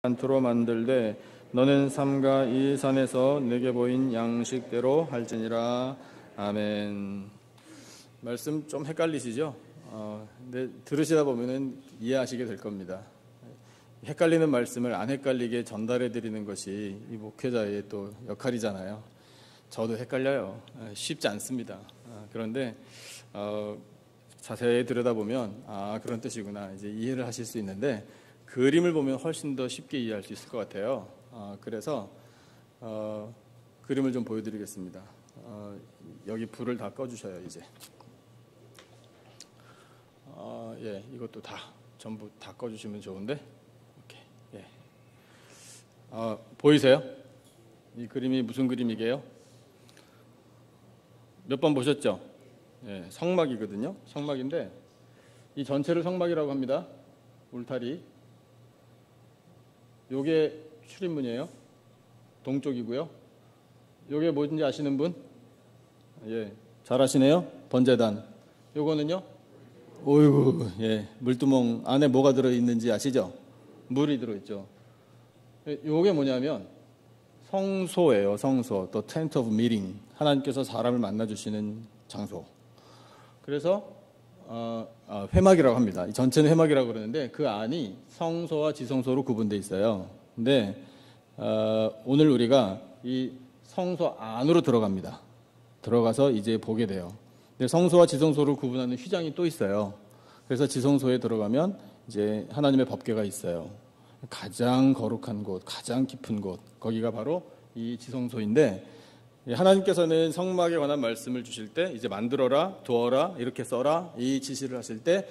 않도록 만들되 너는 삼가 이 산에서 내게 보인 양식대로 할지니라. 아멘. 말씀 좀 헷갈리시죠? 근데 들으시다 보면은 이해하시게 될 겁니다. 헷갈리는 말씀을 안 헷갈리게 전달해 드리는 것이 이 목회자의 또 역할이잖아요. 저도 헷갈려요. 쉽지 않습니다. 그런데 자세히 들여다보면 그런 뜻이구나 이제 이해를 하실 수 있는데, 그림을 보면 훨씬 더 쉽게 이해할 수 있을 것 같아요. 그래서 그림을 좀 보여드리겠습니다. 여기 불을 다 꺼주셔요 이제. 예, 이것도 전부 다 꺼주시면 좋은데. 오케이. 예. 보이세요? 이 그림이 무슨 그림이게요? 몇 번 보셨죠? 예, 성막이거든요. 성막인데 이 전체를 성막이라고 합니다. 울타리. 요게 출입문이에요. 동쪽이고요. 요게 뭐든지 아시는 분? 예, 잘 아시네요. 번제단. 요거는요? 오이구, 예, 물두멍 안에 뭐가 들어있는지 아시죠? 물이 들어있죠. 요게 뭐냐면 성소예요. 성소. The tent of meeting. 하나님께서 사람을 만나주시는 장소. 그래서 회막이라고 합니다. 이 전체는 회막이라고 그러는데 그 안이 성소와 지성소로 구분되어 있어요. 근데 오늘 우리가 이 성소 안으로 들어갑니다. 들어가서 이제 보게 돼요. 근데 성소와 지성소를 구분하는 휘장이 또 있어요. 그래서 지성소에 들어가면 이제 하나님의 법궤가 있어요. 가장 거룩한 곳, 가장 깊은 곳, 거기가 바로 이 지성소인데, 하나님께서는 성막에 관한 말씀을 주실 때 이제 만들어라, 두어라, 이렇게 써라 이 지시를 하실 때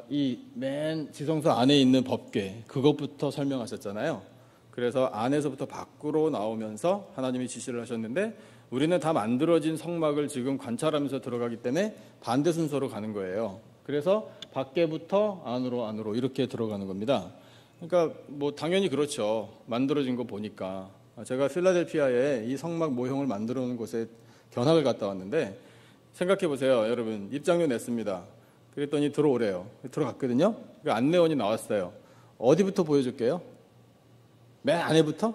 이 맨 지성소 안에 있는 법궤 그것부터 설명하셨잖아요. 그래서 안에서부터 밖으로 나오면서 하나님이 지시를 하셨는데, 우리는 다 만들어진 성막을 지금 관찰하면서 들어가기 때문에 반대 순서로 가는 거예요. 그래서 밖에부터 안으로 이렇게 들어가는 겁니다. 그러니까 뭐 당연히 그렇죠. 만들어진 거 보니까. 제가 필라델피아에 이 성막 모형을 만들어 놓은 곳에 견학을 갔다 왔는데, 생각해 보세요. 여러분, 입장료 냈습니다. 그랬더니 들어오래요. 들어갔거든요. 그 안내원이 나왔어요. 어디부터 보여줄게요? 맨 안에부터?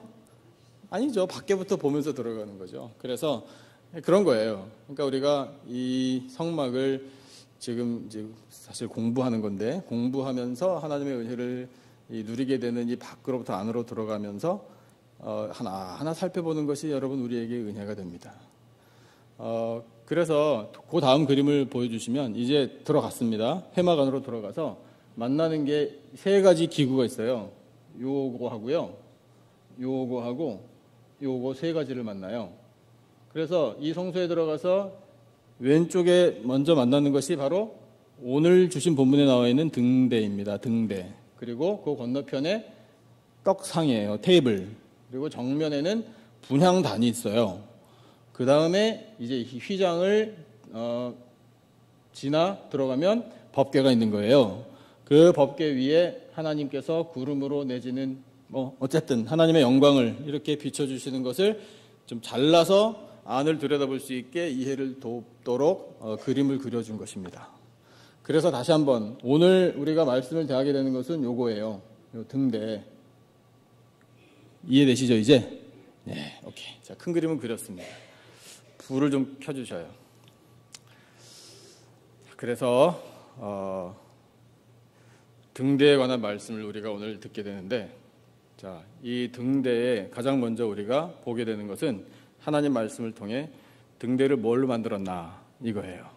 아니죠. 밖에부터 보면서 들어가는 거죠. 그래서 그런 거예요. 그러니까 우리가 이 성막을 지금 이제 사실 공부하는 건데, 공부하면서 하나님의 은혜를 누리게 되는 이 밖으로부터 안으로 들어가면서 하나하나 살펴보는 것이 여러분 우리에게 은혜가 됩니다. 그래서 그 다음 그림을 보여주시면 이제 들어갔습니다. 회막 안으로 들어가서 만나는 게 세 가지 기구가 있어요. 요거 하고요, 요거 하고 요거 세 가지를 만나요. 그래서 이 성소에 들어가서 왼쪽에 먼저 만나는 것이 바로 오늘 주신 본문에 나와 있는 등대입니다. 등대. 그리고 그 건너편에 떡상이에요. 테이블. 그리고 정면에는 분향단이 있어요. 그 다음에 이제 휘장을 지나 들어가면 법궤가 있는 거예요. 그 법궤 위에 하나님께서 구름으로 내지는 어쨌든 하나님의 영광을 이렇게 비춰주시는 것을 좀 잘라서 안을 들여다볼 수 있게 이해를 돕도록 그림을 그려준 것입니다. 그래서 다시 한번 오늘 우리가 말씀을 대하게 되는 것은 요거예요. 요 등대. 이해되시죠 이제? 네, 오케이. 자, 큰 그림은 그렸습니다. 불을 좀 켜주셔요. 그래서 등대에 관한 말씀을 우리가 오늘 듣게 되는데, 자, 이 등대에 가장 먼저 우리가 보게 되는 것은 하나님 말씀을 통해 등대를 뭘로 만들었나 이거예요.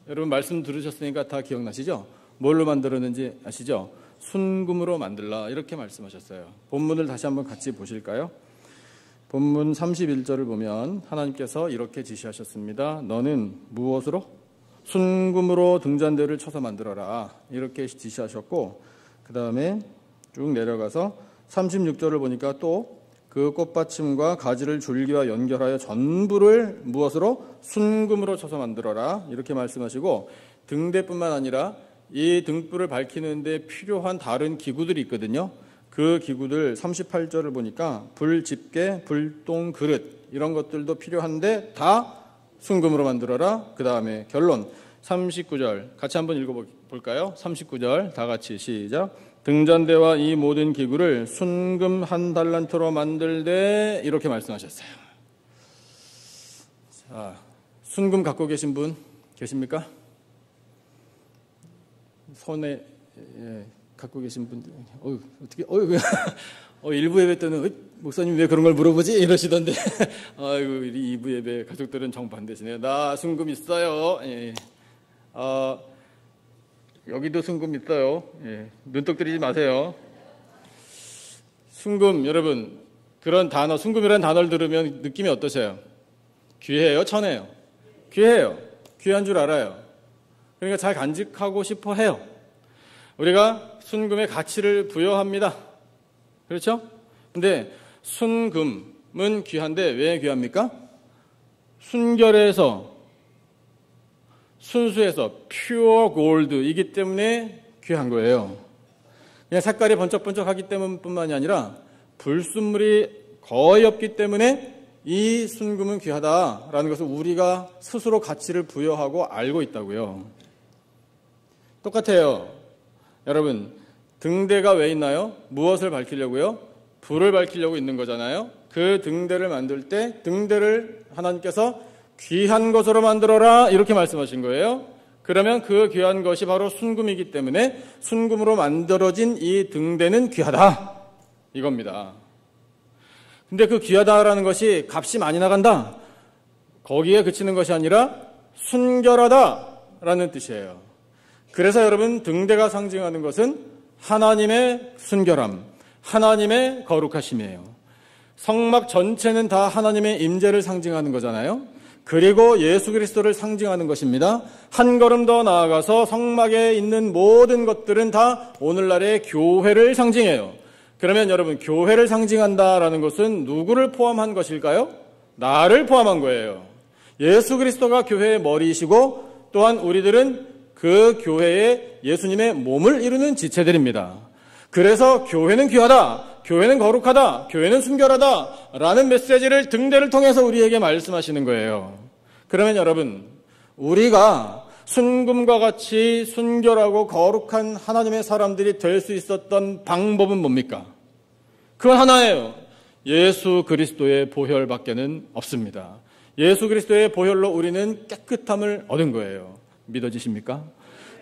여러분 말씀 들으셨으니까 다 기억나시죠? 뭘로 만들었는지 아시죠? 순금으로 만들라 이렇게 말씀하셨어요. 본문을 다시 한번 같이 보실까요? 본문 31절을 보면 하나님께서 이렇게 지시하셨습니다. 너는 무엇으로? 순금으로 등잔대를 쳐서 만들어라 이렇게 지시하셨고, 그 다음에 쭉 내려가서 36절을 보니까 또 그 꽃받침과 가지를 줄기와 연결하여 전부를 무엇으로? 순금으로 쳐서 만들어라 이렇게 말씀하시고, 등대뿐만 아니라 이 등불을 밝히는데 필요한 다른 기구들이 있거든요. 그 기구들 38절을 보니까 불집게, 불똥, 그릇 이런 것들도 필요한데 다 순금으로 만들어라. 그 다음에 결론 39절 같이 한번 읽어볼까요? 39절 다 같이 시작. 등잔대와 이 모든 기구를 순금 1달란트로 만들되 이렇게 말씀하셨어요. 자, 순금 갖고 계신 분 계십니까? 손에 갖고 계신 분들 어떻게 일부 예배 때는 목사님 왜 그런 걸 물어보지 이러시던데 아이고 우리 2부 예배 가족들은 정반대시네요. 나 순금 있어요. 예. 여기도 순금 있어요. 예. 눈독 들이지 마세요. 순금 여러분 그런 단어 순금이라는 단어를 들으면 느낌이 어떠세요? 귀해요? 천해요? 귀해요. 귀한 줄 알아요. 그러니까 잘 간직하고 싶어 해요. 우리가 순금의 가치를 부여합니다. 그렇죠? 근데 순금은 귀한데 왜 귀합니까? 순결해서 순수해서 퓨어 골드이기 때문에 귀한 거예요. 그냥 색깔이 번쩍번쩍하기 때문뿐만이 아니라 불순물이 거의 없기 때문에 이 순금은 귀하다라는 것을 우리가 스스로 가치를 부여하고 알고 있다고요. 똑같아요. 여러분 등대가 왜 있나요? 무엇을 밝히려고요? 불을 밝히려고 있는 거잖아요. 그 등대를 만들 때 등대를 하나님께서 귀한 것으로 만들어라 이렇게 말씀하신 거예요. 그러면 그 귀한 것이 바로 순금이기 때문에 순금으로 만들어진 이 등대는 귀하다 이겁니다. 근데 그 귀하다라는 것이 값이 많이 나간다 거기에 그치는 것이 아니라 순결하다라는 뜻이에요. 그래서 여러분 등대가 상징하는 것은 하나님의 순결함, 하나님의 거룩하심이에요. 성막 전체는 다 하나님의 임재를 상징하는 거잖아요. 그리고 예수 그리스도를 상징하는 것입니다. 한 걸음 더 나아가서 성막에 있는 모든 것들은 다 오늘날의 교회를 상징해요. 그러면 여러분 교회를 상징한다라는 것은 누구를 포함한 것일까요? 나를 포함한 거예요. 예수 그리스도가 교회의 머리이시고 또한 우리들은 그 교회에 예수님의 몸을 이루는 지체들입니다. 그래서 교회는 귀하다, 교회는 거룩하다, 교회는 순결하다 라는 메시지를 등대를 통해서 우리에게 말씀하시는 거예요. 그러면 여러분 우리가 순금과 같이 순결하고 거룩한 하나님의 사람들이 될 수 있었던 방법은 뭡니까? 그건 하나예요. 예수 그리스도의 보혈밖에는 없습니다. 예수 그리스도의 보혈로 우리는 깨끗함을 얻은 거예요. 믿어지십니까?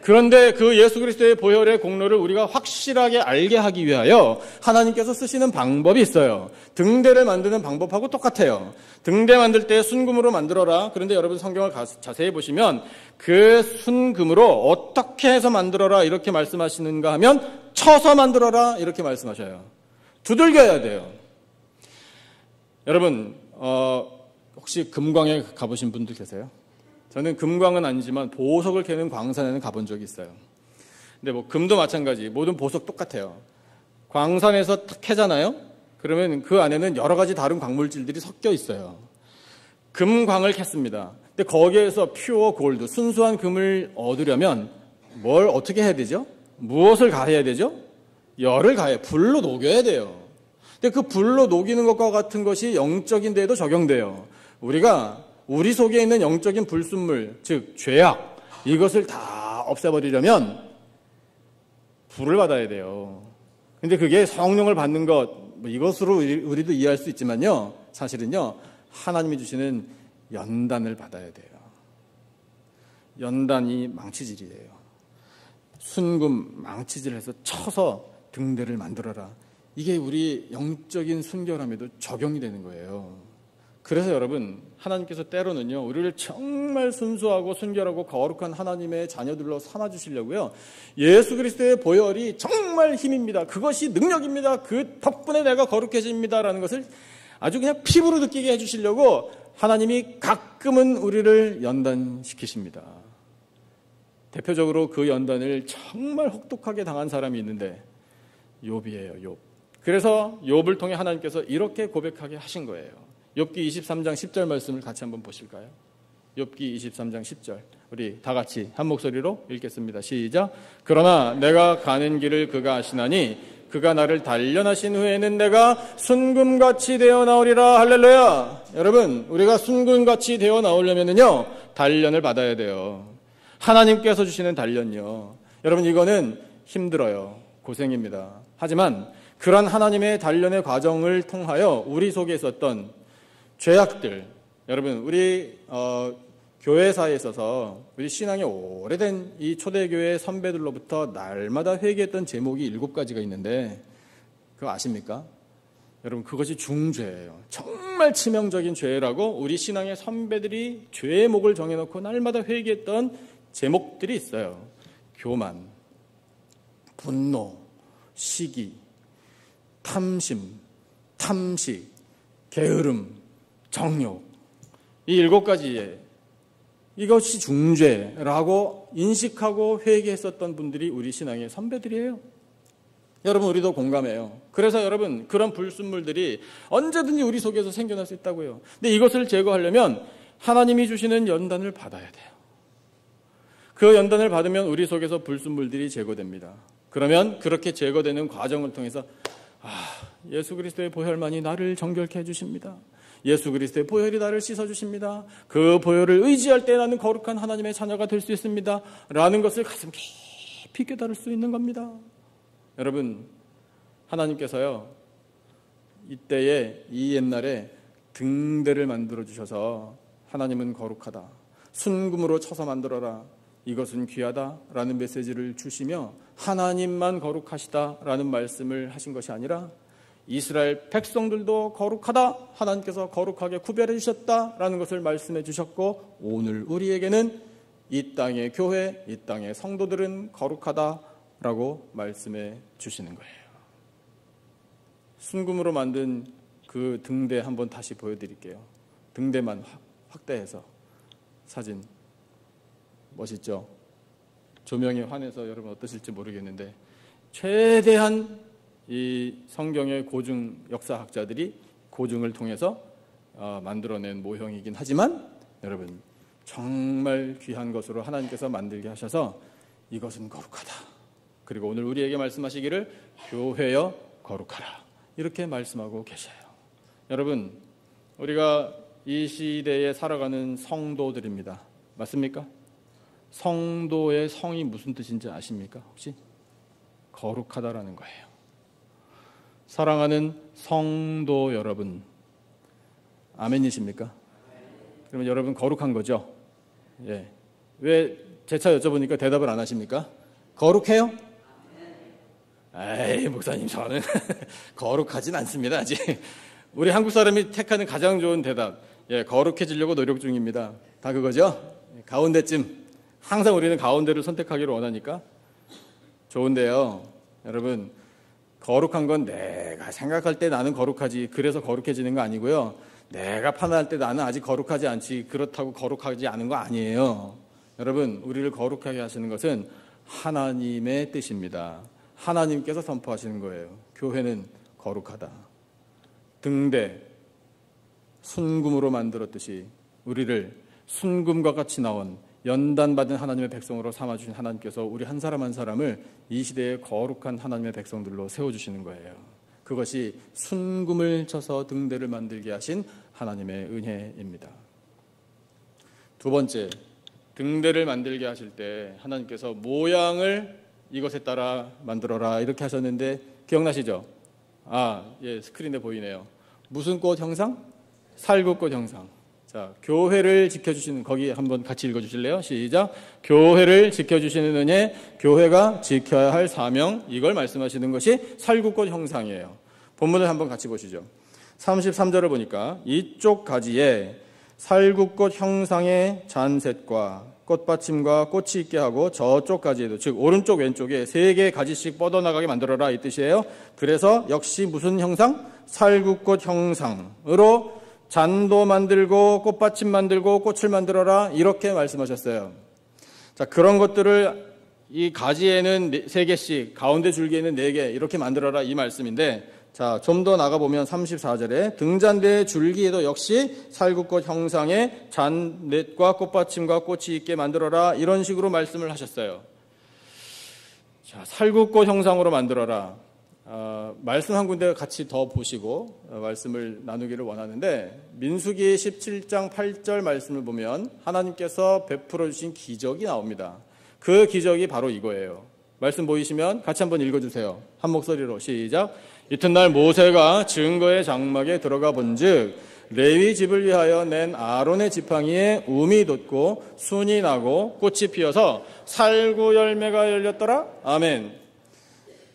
그런데 그 예수 그리스도의 보혈의 공로를 우리가 확실하게 알게 하기 위하여 하나님께서 쓰시는 방법이 있어요. 등대를 만드는 방법하고 똑같아요. 등대 만들 때 순금으로 만들어라. 그런데 여러분 성경을 자세히 보시면 그 순금으로 어떻게 해서 만들어라 이렇게 말씀하시는가 하면 쳐서 만들어라 이렇게 말씀하셔요. 두들겨야 돼요. 여러분 혹시 금광에 가보신 분들 계세요? 저는 금광은 아니지만 보석을 캐는 광산에는 가본 적이 있어요. 근데 뭐 금도 마찬가지, 모든 보석 똑같아요. 광산에서 탁 캐잖아요. 그러면 그 안에는 여러 가지 다른 광물질들이 섞여 있어요. 금광을 캤습니다. 근데 거기에서 퓨어 골드, 순수한 금을 얻으려면 뭘 어떻게 해야 되죠? 무엇을 가해야 되죠? 열을 가해, 불로 녹여야 돼요. 근데 그 불로 녹이는 것과 같은 것이 영적인 데에도 적용돼요. 우리가 우리 속에 있는 영적인 불순물, 즉 죄악, 이것을 다 없애버리려면 불을 받아야 돼요. 근데 그게 성령을 받는 것, 이것으로 우리도 이해할 수 있지만요, 사실은요 하나님이 주시는 연단을 받아야 돼요. 연단이 망치질이에요. 순금 망치질해서 쳐서 등대를 만들어라. 이게 우리 영적인 순결함에도 적용이 되는 거예요. 그래서 여러분 하나님께서 때로는요 우리를 정말 순수하고 순결하고 거룩한 하나님의 자녀들로 삼아주시려고요 예수 그리스도의 보혈이 정말 힘입니다. 그것이 능력입니다. 그 덕분에 내가 거룩해집니다라는 것을 아주 그냥 피부로 느끼게 해주시려고 하나님이 가끔은 우리를 연단시키십니다. 대표적으로 그 연단을 정말 혹독하게 당한 사람이 있는데 욥이에요. 욥. 그래서 욥을 통해 하나님께서 이렇게 고백하게 하신 거예요. 욥기 23장 10절 말씀을 같이 한번 보실까요? 욥기 23장 10절 우리 다 같이 한 목소리로 읽겠습니다. 시작. 그러나 내가 가는 길을 그가 아시나니 그가 나를 단련하신 후에는 내가 순금같이 되어 나오리라. 할렐루야. 여러분 우리가 순금같이 되어 나오려면요 단련을 받아야 돼요. 하나님께서 주시는 단련요. 여러분 이거는 힘들어요. 고생입니다. 하지만 그러한 하나님의 단련의 과정을 통하여 우리 속에 있었던 죄악들, 여러분 우리 교회사에 있어서 우리 신앙이 오래된 이 초대교회 선배들로부터 날마다 회개했던 제목이 7가지가 있는데 그거 아십니까? 여러분 그것이 중죄예요. 정말 치명적인 죄라고 우리 신앙의 선배들이 죄의 목을 정해놓고 날마다 회개했던 제목들이 있어요. 교만, 분노, 시기, 탐심, 탐식, 게으름, 정욕, 이 7가지에 이것이 중죄라고 인식하고 회개했었던 분들이 우리 신앙의 선배들이에요. 여러분 우리도 공감해요. 그래서 여러분 그런 불순물들이 언제든지 우리 속에서 생겨날 수 있다고요. 근데 이것을 제거하려면 하나님이 주시는 연단을 받아야 돼요. 그 연단을 받으면 우리 속에서 불순물들이 제거됩니다. 그러면 그렇게 제거되는 과정을 통해서 예수 그리스도의 보혈만이 나를 정결케 해주십니다. 예수 그리스도의 보혈이 나를 씻어주십니다. 그 보혈을 의지할 때 나는 거룩한 하나님의 자녀가 될 수 있습니다. 라는 것을 가슴 깊이 깨달을 수 있는 겁니다. 여러분 하나님께서요 이때에 이 옛날에 등대를 만들어주셔서 하나님은 거룩하다, 순금으로 쳐서 만들어라, 이것은 귀하다라는 메시지를 주시며 하나님만 거룩하시다라는 말씀을 하신 것이 아니라 이스라엘 백성들도 거룩하다, 하나님께서 거룩하게 구별해 주셨다라는 것을 말씀해 주셨고 오늘 우리에게는 이 땅의 교회, 이 땅의 성도들은 거룩하다라고 말씀해 주시는 거예요. 순금으로 만든 그 등대 한번 다시 보여드릴게요. 등대만 확대해서 사진 멋있죠? 조명에 환해서 여러분 어떠실지 모르겠는데 최대한 이 성경의 고증 역사학자들이 고증을 통해서 만들어낸 모형이긴 하지만 여러분 정말 귀한 것으로 하나님께서 만들게 하셔서 이것은 거룩하다. 그리고 오늘 우리에게 말씀하시기를 교회여 거룩하라 이렇게 말씀하고 계셔요. 여러분 우리가 이 시대에 살아가는 성도들입니다. 맞습니까? 성도의 성이 무슨 뜻인지 아십니까? 혹시? 거룩하다라는 거예요. 사랑하는 성도 여러분, 아멘이십니까? 그러면 여러분 거룩한 거죠? 예. 왜 재차 여쭤보니까 대답을 안 하십니까? 거룩해요? 에이 목사님 저는 거룩하진 않습니다. 아직 우리 한국 사람이 택하는 가장 좋은 대답, 예, 거룩해지려고 노력 중입니다. 다 그거죠? 가운데쯤. 항상 우리는 가운데를 선택하기를 원하니까 좋은데요. 여러분 거룩한 건 내가 생각할 때 나는 거룩하지 그래서 거룩해지는 거 아니고요. 내가 판단할 때 나는 아직 거룩하지 않지 그렇다고 거룩하지 않은 거 아니에요. 여러분 우리를 거룩하게 하시는 것은 하나님의 뜻입니다. 하나님께서 선포하시는 거예요. 교회는 거룩하다. 등대 순금으로 만들었듯이 우리를 순금과 같이 나온 연단받은 하나님의 백성으로 삼아주신 하나님께서 우리 한 사람 한 사람을 이 시대의 거룩한 하나님의 백성들로 세워주시는 거예요. 그것이 순금을 쳐서 등대를 만들게 하신 하나님의 은혜입니다. 두 번째, 등대를 만들게 하실 때 하나님께서 모양을 이것에 따라 만들어라 이렇게 하셨는데 기억나시죠? 예, 스크린에 보이네요. 무슨 꽃 형상? 살구꽃 형상. 자, 교회를 지켜주시는, 거기 한번 같이 읽어주실래요? 시작. 교회를 지켜주시는 은혜, 교회가 지켜야 할 사명, 이걸 말씀하시는 것이 살구꽃 형상이에요. 본문을 한번 같이 보시죠. 33절을 보니까 이쪽 가지에 살구꽃 형상의 잔셋과 꽃받침과 꽃이 있게 하고 저쪽 가지에도, 즉 오른쪽 왼쪽에 3개의 가지씩 뻗어나가게 만들어라 이 뜻이에요. 그래서 역시 무슨 형상? 살구꽃 형상으로 잔도 만들고 꽃받침 만들고 꽃을 만들어라 이렇게 말씀하셨어요. 자, 그런 것들을 이 가지에는 3개씩, 가운데 줄기에는 4개 이렇게 만들어라 이 말씀인데, 자, 좀 더 나가보면 34절에 등잔대의 줄기에도 역시 살구꽃 형상의 잔넷과 꽃받침과 꽃이 있게 만들어라 이런 식으로 말씀을 하셨어요. 자, 살구꽃 형상으로 만들어라. 말씀 한 군데 같이 더 보시고 말씀을 나누기를 원하는데, 민수기 17장 8절 말씀을 보면 하나님께서 베풀어 주신 기적이 나옵니다. 그 기적이 바로 이거예요. 말씀 보이시면 같이 한번 읽어주세요. 한 목소리로 시작. 이튿날 모세가 증거의 장막에 들어가 본즉 레위 집을 위하여 낸 아론의 지팡이에 움이 돋고 순이 나고 꽃이 피어서 살구 열매가 열렸더라. 아멘.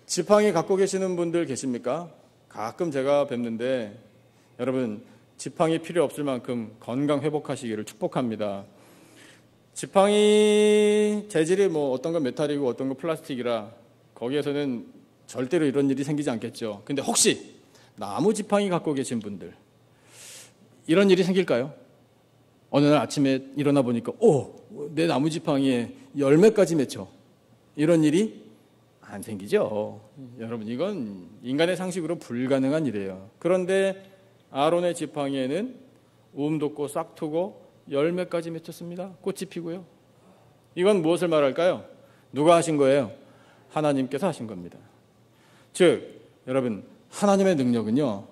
지팡이 갖고 계시는 분들 계십니까? 가끔 제가 뵙는데 여러분 지팡이 필요 없을 만큼 건강 회복하시기를 축복합니다. 지팡이 재질이 뭐 어떤 건 메탈이고 어떤 건 플라스틱이라 거기에서는 절대로 이런 일이 생기지 않겠죠. 근데 혹시 나무 지팡이 갖고 계신 분들 이런 일이 생길까요? 어느 날 아침에 일어나 보니까 내 나무 지팡이에 열매까지 맺혀. 이런 일이 안 생기죠. 여러분 이건 인간의 상식으로 불가능한 일이에요. 그런데 아론의 지팡이에는 움 돋고 싹 트고 열매까지 맺혔습니다. 꽃이 피고요. 이건 무엇을 말할까요? 누가 하신 거예요? 하나님께서 하신 겁니다. 즉 여러분 하나님의 능력은요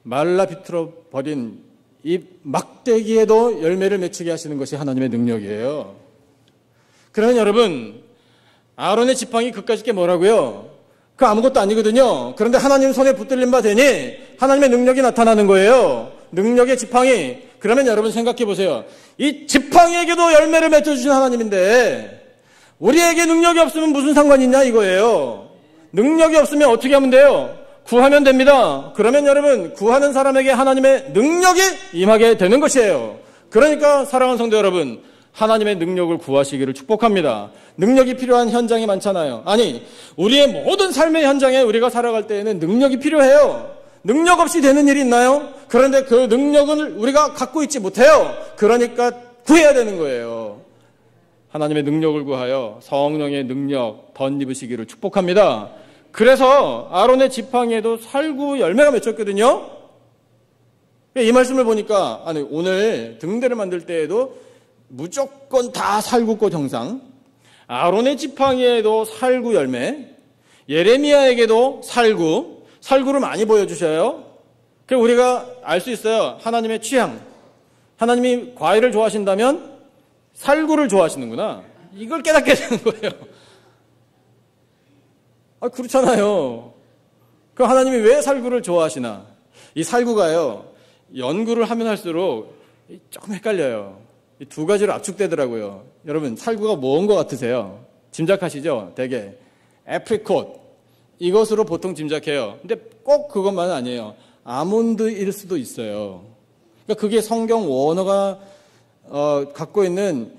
말라 비틀어 버린 이 막대기에도 열매를 맺히게 하시는 것이 하나님의 능력이에요. 그러면 여러분 아론의 지팡이 그까짓 게 뭐라고요? 그 아무것도 아니거든요. 그런데 하나님 손에 붙들린 바 되니 하나님의 능력이 나타나는 거예요. 능력의 지팡이. 그러면 여러분 생각해 보세요. 이 지팡이에게도 열매를 맺어주신 하나님인데 우리에게 능력이 없으면 무슨 상관이 있냐 이거예요. 능력이 없으면 어떻게 하면 돼요? 구하면 됩니다. 그러면 여러분 구하는 사람에게 하나님의 능력이 임하게 되는 것이에요. 그러니까 사랑하는 성도 여러분 하나님의 능력을 구하시기를 축복합니다. 능력이 필요한 현장이 많잖아요. 아니 우리의 모든 삶의 현장에 우리가 살아갈 때에는 능력이 필요해요. 능력 없이 되는 일이 있나요? 그런데 그 능력을 우리가 갖고 있지 못해요. 그러니까 구해야 되는 거예요. 하나님의 능력을 구하여 성령의 능력 덧입으시기를 축복합니다. 그래서 아론의 지팡이에도 살구 열매가 맺혔거든요. 이 말씀을 보니까 아니 오늘 등대를 만들 때에도 무조건 다 살구꽃 형상, 아론의 지팡이에도 살구 열매, 예레미야에게도 살구를 많이 보여주셔요. 그래서 우리가 알 수 있어요. 하나님의 취향. 하나님이 과일을 좋아하신다면 살구를 좋아하시는구나. 이걸 깨닫게 되는 거예요. 그렇잖아요. 그럼 하나님이 왜 살구를 좋아하시나? 이 살구가요, 연구를 하면 할수록 조금 헷갈려요. 이 두 가지로 압축되더라고요. 여러분, 살구가 뭔 것 같으세요? 짐작하시죠? 되게. 애프리콧. 이것으로 보통 짐작해요. 근데 꼭 그것만은 아니에요. 아몬드일 수도 있어요. 그러니까 그게 성경 원어가 갖고 있는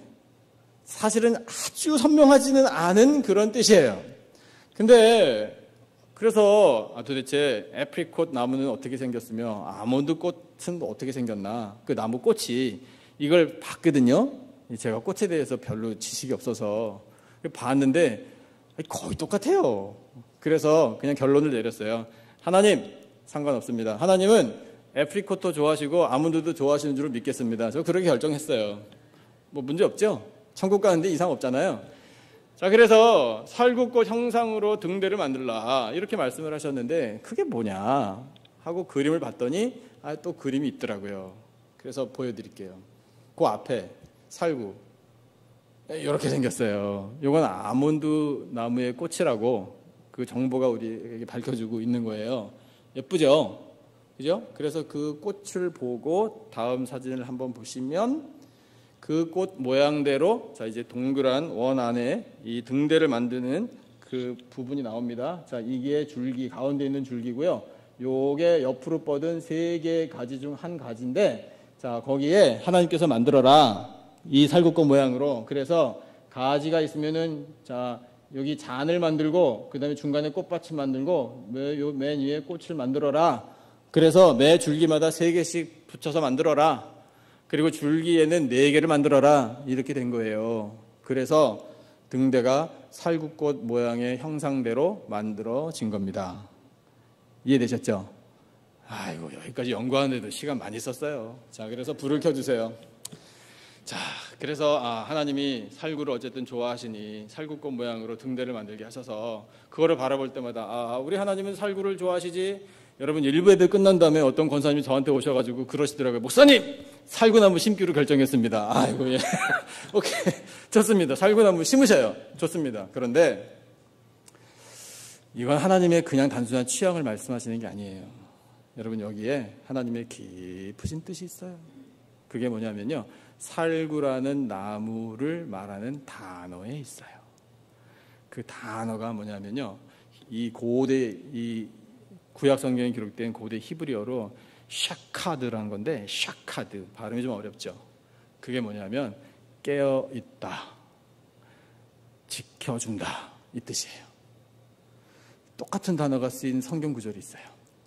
사실은 아주 선명하지는 않은 그런 뜻이에요. 근데 그래서 도대체 애프리콧 나무는 어떻게 생겼으며 아몬드 꽃은 어떻게 생겼나? 그 나무 꽃이 이걸 봤거든요. 제가 꽃에 대해서 별로 지식이 없어서 봤는데 거의 똑같아요. 그래서 그냥 결론을 내렸어요. 하나님 상관없습니다. 하나님은 애프리콧도 좋아하시고 아몬드도 좋아하시는 줄 믿겠습니다. 저 그렇게 결정했어요. 뭐 문제 없죠? 천국 가는데 이상 없잖아요. 자, 그래서 살구꽃 형상으로 등대를 만들라 이렇게 말씀을 하셨는데 그게 뭐냐 하고 그림을 봤더니 또 그림이 있더라고요. 그래서 보여드릴게요. 그 앞에 살구 이렇게 생겼어요. 이건 아몬드 나무의 꽃이라고 그 정보가 우리에게 밝혀주고 있는 거예요. 예쁘죠? 그죠? 그래서 그 꽃을 보고 다음 사진을 한번 보시면 그 꽃 모양대로 자 이제 동그란 원 안에 이 등대를 만드는 그 부분이 나옵니다. 자 이게 줄기 가운데 있는 줄기고요. 요게 옆으로 뻗은 세 개의 가지 중 한 가지인데 자 거기에 하나님께서 만들어라 이 살구꽃 모양으로. 그래서 가지가 있으면은 자 여기 잔을 만들고 그 다음에 중간에 꽃밭을 만들고 맨 위에 꽃을 만들어라. 그래서 매 줄기마다 3개씩 붙여서 만들어라. 그리고 줄기에는 4개를 만들어라. 이렇게 된 거예요. 그래서 등대가 살구꽃 모양의 형상대로 만들어진 겁니다. 이해되셨죠? 아이고 여기까지 연구하는데도 시간 많이 썼어요. 자 그래서 불을 켜주세요. 자 그래서 하나님이 살구를 어쨌든 좋아하시니 살구꽃 모양으로 등대를 만들게 하셔서 그거를 바라볼 때마다 우리 하나님은 살구를 좋아하시지. 여러분 1부 예배 끝난 다음에 어떤 권사님이 저한테 오셔가지고 그러시더라고요. 목사님 살구나무 심기로 결정했습니다. 아이고 예 오케이 좋습니다. 살구나무 심으셔요. 좋습니다. 그런데 이건 하나님의 그냥 단순한 취향을 말씀하시는 게 아니에요. 여러분, 여기에 하나님의 깊으신 뜻이 있어요. 그게 뭐냐면요, 살구라는 나무를 말하는 단어에 있어요. 그 단어가 뭐냐면요, 이 구약 성경에 기록된 고대 히브리어로 샤카드라는 건데, 샤카드 발음이 좀 어렵죠. 그게 뭐냐면 깨어 있다, 지켜준다, 이 뜻이에요. 똑같은 단어가 쓰인 성경 구절이 있어요.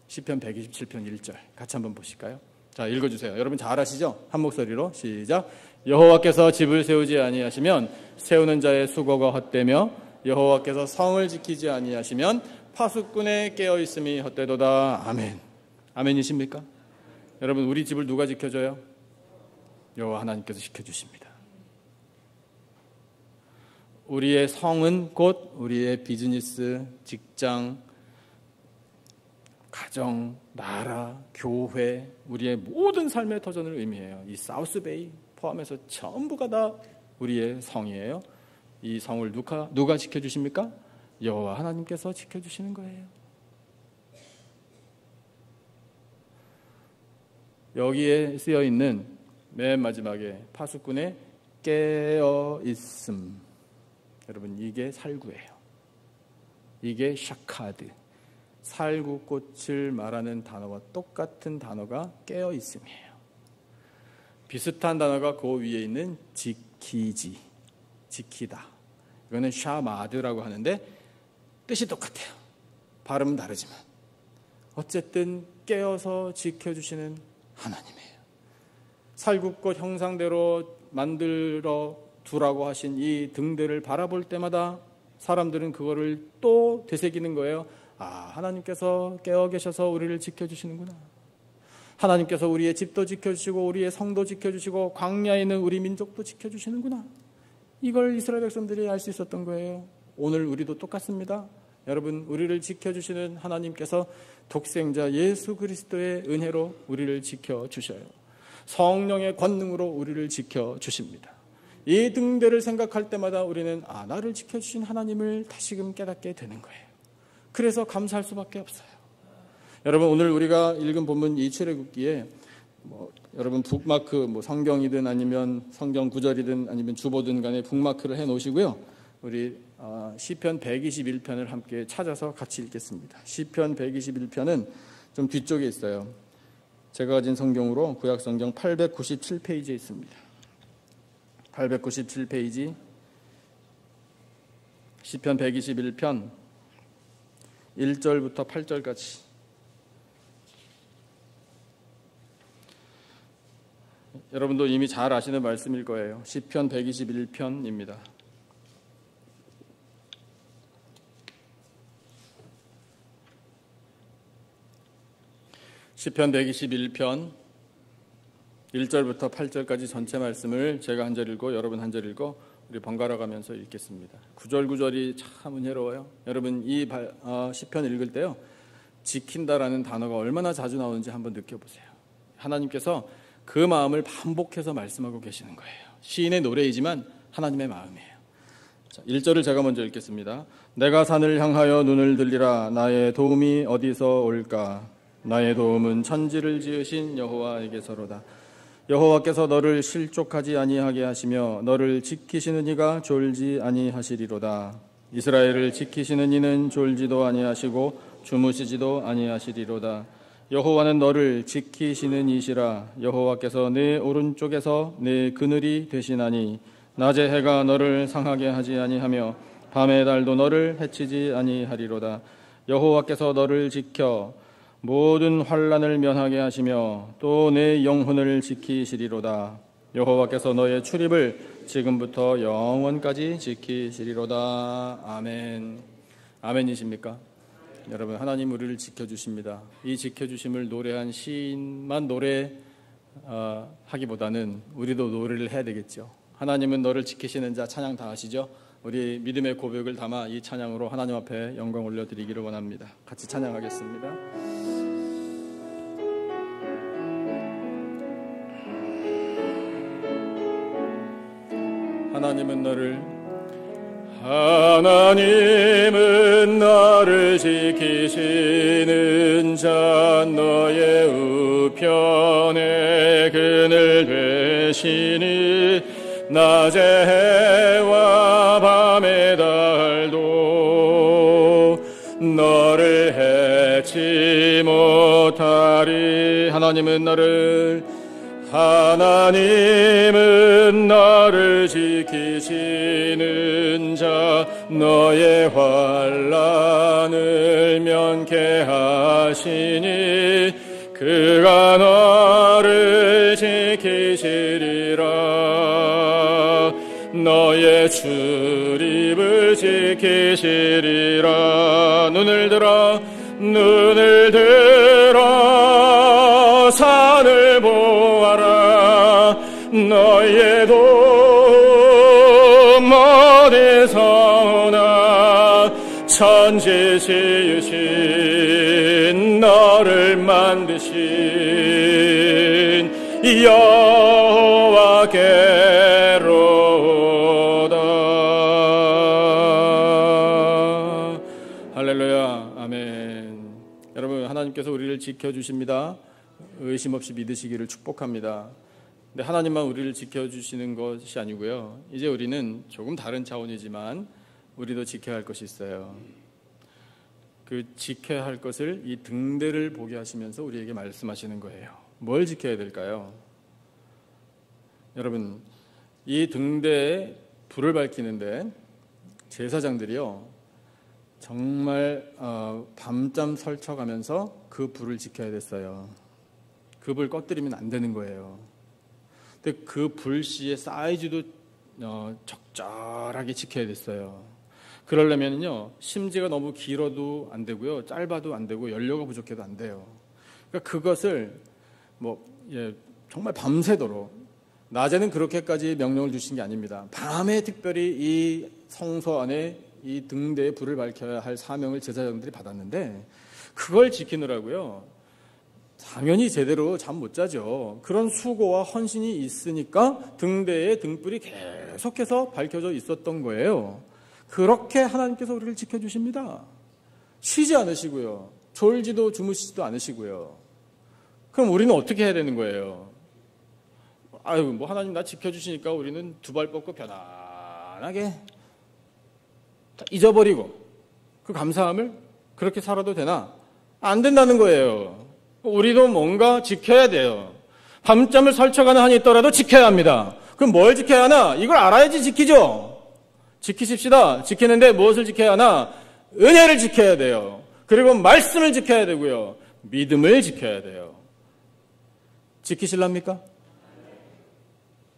시편 127편 1절 같이 한번 보실까요? 자, 읽어주세요. 여러분 잘 아시죠? 한 목소리로 시작. 여호와께서 집을 세우지 아니하시면 세우는 자의 수고가 헛되며 여호와께서 성을 지키지 아니하시면 파수꾼의 깨어있음이 헛되도다. 아멘. 아멘이십니까? 여러분, 우리 집을 누가 지켜줘요? 여호와 하나님께서 지켜주십니다. 우리의 성은 곧 우리의 비즈니스, 직장, 가정, 나라, 교회, 우리의 모든 삶의 터전을 의미해요. 이 사우스베이 포함해서 전부가 다 우리의 성이에요. 이 성을 누가 지켜주십니까? 여호와 하나님께서 지켜주시는 거예요. 여기에 쓰여있는 맨 마지막에 파수꾼의 깨어있음, 여러분, 이게 살구예요. 이게 샤카드, 살구꽃을 말하는 단어와 똑같은 단어가 깨어있음이에요. 비슷한 단어가 그 위에 있는 지키지, 지키다, 이거는 샤마드라고 하는데 뜻이 똑같아요. 발음은 다르지만 어쨌든 깨어서 지켜주시는 하나님이에요. 살구꽃 형상대로 만들어 두라고 하신 이 등대를 바라볼 때마다 사람들은 그거를 또 되새기는 거예요. 아, 하나님께서 깨어 계셔서 우리를 지켜주시는구나. 하나님께서 우리의 집도 지켜주시고 우리의 성도 지켜주시고 광야에 있는 우리 민족도 지켜주시는구나. 이걸 이스라엘 백성들이 알 수 있었던 거예요. 오늘 우리도 똑같습니다. 여러분, 우리를 지켜주시는 하나님께서 독생자 예수 그리스도의 은혜로 우리를 지켜주셔요. 성령의 권능으로 우리를 지켜주십니다. 이 등대를 생각할 때마다 우리는 나를 지켜주신 하나님을 다시금 깨닫게 되는 거예요. 그래서 감사할 수밖에 없어요. 여러분, 오늘 우리가 읽은 본문 이 출애굽기에 여러분 북마크, 성경이든 아니면 성경 구절이든 아니면 주보든 간에 북마크를 해 놓으시고요. 우리 시편 121편을 함께 찾아서 같이 읽겠습니다. 시편 121편은 좀 뒤쪽에 있어요. 제가 가진 성경으로 구약 성경 897페이지에 있습니다. 897페이지 시편 121편 1절부터 8절까지. 여러분도 이미 잘 아시는 말씀일 거예요. 시편 121편입니다. 시편 121편 1절부터 8절까지 전체 말씀을 제가 한 절 읽고 여러분 한 절 읽고 우리 번갈아 가면서 읽겠습니다. 구절구절이 참 은혜로워요. 여러분, 이 시편 읽을 때요, 지킨다라는 단어가 얼마나 자주 나오는지 한번 느껴보세요. 하나님께서 그 마음을 반복해서 말씀하고 계시는 거예요. 시인의 노래이지만 하나님의 마음이에요. 자, 1절을 제가 먼저 읽겠습니다. 내가 산을 향하여 눈을 들리라. 나의 도움이 어디서 올까? 나의 도움은 천지를 지으신 여호와에게서로다. 여호와께서 너를 실족하지 아니하게 하시며 너를 지키시는 이가 졸지 아니하시리로다. 이스라엘을 지키시는 이는 졸지도 아니하시고 주무시지도 아니하시리로다. 여호와는 너를 지키시는 이시라. 여호와께서 내 오른쪽에서 내 그늘이 되시나니 낮에 해가 너를 상하게 하지 아니하며 밤의 달도 너를 해치지 아니하리로다. 여호와께서 너를 지켜 모든 환난을 면하게 하시며 또 내 영혼을 지키시리로다. 여호와께서 너의 출입을 지금부터 영원까지 지키시리로다. 아멘. 아멘이십니까? 여러분, 하나님 우리를 지켜주십니다. 이 지켜주심을 노래한 시인만 노래하기보다는 우리도 노래를 해야 되겠죠. 하나님은 너를 지키시는 자 찬양 다 하시죠? 우리 믿음의 고백을 담아 이 찬양으로 하나님 앞에 영광 올려드리기를 원합니다. 같이 찬양하겠습니다. 하나님은 너를 지키시는 자 너의 우편에 그늘 되시니 낮에 해와 밤의 달도 너를 해치 못하리. 하나님은 너를 지키시는 자 너의 환난을 면케하시니 그가 너를 지키시리라. 너의 출입을 지키시리라. 눈을 들어 산을 보아라. 너의 도움 어디서 오나. 천지 지으신 너를 만드신 여호와께로다. 할렐루야. 아멘. 여러분, 하나님께서 우리를 지켜주십니다. 의심 없이 믿으시기를 축복합니다. 근데 하나님만 우리를 지켜주시는 것이 아니고요, 이제 우리는 조금 다른 차원이지만 우리도 지켜야 할 것이 있어요. 그 지켜야 할 것을 이 등대를 보게 하시면서 우리에게 말씀하시는 거예요. 뭘 지켜야 될까요? 여러분, 이 등대에 불을 밝히는데 제사장들이요, 정말 밤잠 설쳐가면서 그 불을 지켜야 됐어요. 그 불 꺼뜨리면 안 되는 거예요. 근데 그 불씨의 사이즈도 적절하게 지켜야 됐어요. 그러려면요, 심지가 너무 길어도 안 되고요, 짧아도 안 되고, 연료가 부족해도 안 돼요. 그러니까 그것을 정말 밤새도록, 낮에는 그렇게까지 명령을 주신 게 아닙니다. 밤에 특별히 이 성소 안에 이 등대에 불을 밝혀야 할 사명을 제사장들이 받았는데, 그걸 지키느라고요, 당연히 제대로 잠 못 자죠. 그런 수고와 헌신이 있으니까 등대에 등불이 계속해서 밝혀져 있었던 거예요. 그렇게 하나님께서 우리를 지켜주십니다. 쉬지 않으시고요, 졸지도 주무시지도 않으시고요. 그럼 우리는 어떻게 해야 되는 거예요? 하나님 나 지켜주시니까 우리는 두 발 뻗고 편안하게 잊어버리고 그 감사함을 그렇게 살아도 되나? 안 된다는 거예요. 우리도 뭔가 지켜야 돼요. 밤잠을 설쳐가는 한이 있더라도 지켜야 합니다. 그럼 뭘 지켜야 하나? 이걸 알아야지 지키죠. 지키십시다. 지키는데 무엇을 지켜야 하나? 은혜를 지켜야 돼요. 그리고 말씀을 지켜야 되고요, 믿음을 지켜야 돼요. 지키실랍니까?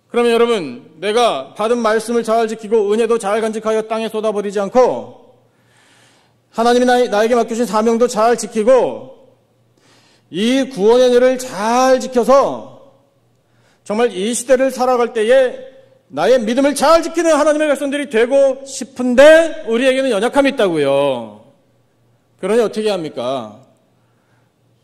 그러면 여러분, 내가 받은 말씀을 잘 지키고 은혜도 잘 간직하여 땅에 쏟아버리지 않고 하나님이 나에게 맡기신 사명도 잘 지키고 이 구원의 은혜를 잘 지켜서 정말 이 시대를 살아갈 때에 나의 믿음을 잘 지키는 하나님의 백성들이 되고 싶은데 우리에게는 연약함이 있다고요. 그러니 어떻게 합니까?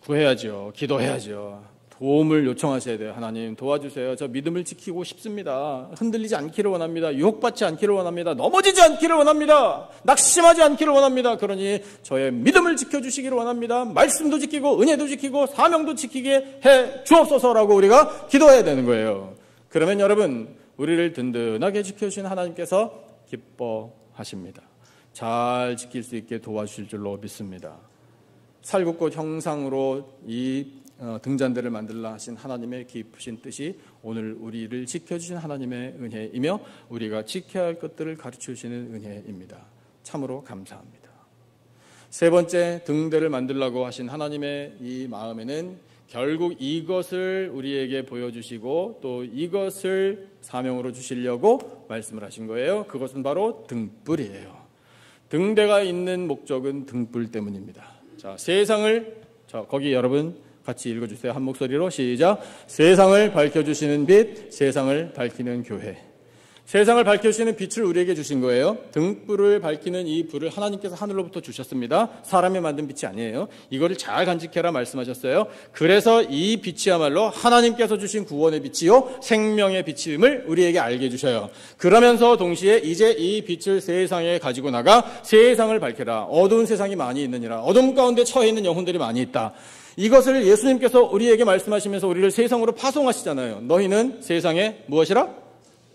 구해야죠. 기도해야죠. 도움을 요청하셔야 돼요. 하나님 도와주세요. 저 믿음을 지키고 싶습니다. 흔들리지 않기를 원합니다. 유혹받지 않기를 원합니다. 넘어지지 않기를 원합니다. 낙심하지 않기를 원합니다. 그러니 저의 믿음을 지켜주시기를 원합니다. 말씀도 지키고 은혜도 지키고 사명도 지키게 해 주옵소서라고 우리가 기도해야 되는 거예요. 그러면 여러분, 우리를 든든하게 지켜주신 하나님께서 기뻐하십니다. 잘 지킬 수 있게 도와주실 줄로 믿습니다. 살굽고 형상으로 이 등잔대를 만들라 하신 하나님의 깊으신 뜻이 오늘 우리를 지켜주신 하나님의 은혜이며 우리가 지켜야 할 것들을 가르쳐주시는 은혜입니다. 참으로 감사합니다. 세 번째, 등대를 만들라고 하신 하나님의 이 마음에는 결국 이것을 우리에게 보여주시고 또 이것을 사명으로 주시려고 말씀을 하신 거예요. 그것은 바로 등불이에요. 등대가 있는 목적은 등불 때문입니다. 자, 거기 여러분 같이 읽어주세요. 한 목소리로 시작. 세상을 밝혀주시는 빛, 세상을 밝히는 교회. 세상을 밝혀주시는 빛을 우리에게 주신 거예요. 등불을 밝히는 이 불을 하나님께서 하늘로부터 주셨습니다. 사람이 만든 빛이 아니에요. 이거를 잘 간직해라 말씀하셨어요. 그래서 이 빛이야말로 하나님께서 주신 구원의 빛이요 생명의 빛임을 우리에게 알게 해주셔요. 그러면서 동시에 이제 이 빛을 세상에 가지고 나가 세상을 밝혀라. 어두운 세상이 많이 있느니라. 어둠 가운데 처해 있는 영혼들이 많이 있다. 이것을 예수님께서 우리에게 말씀하시면서 우리를 세상으로 파송하시잖아요. 너희는 세상에 무엇이라?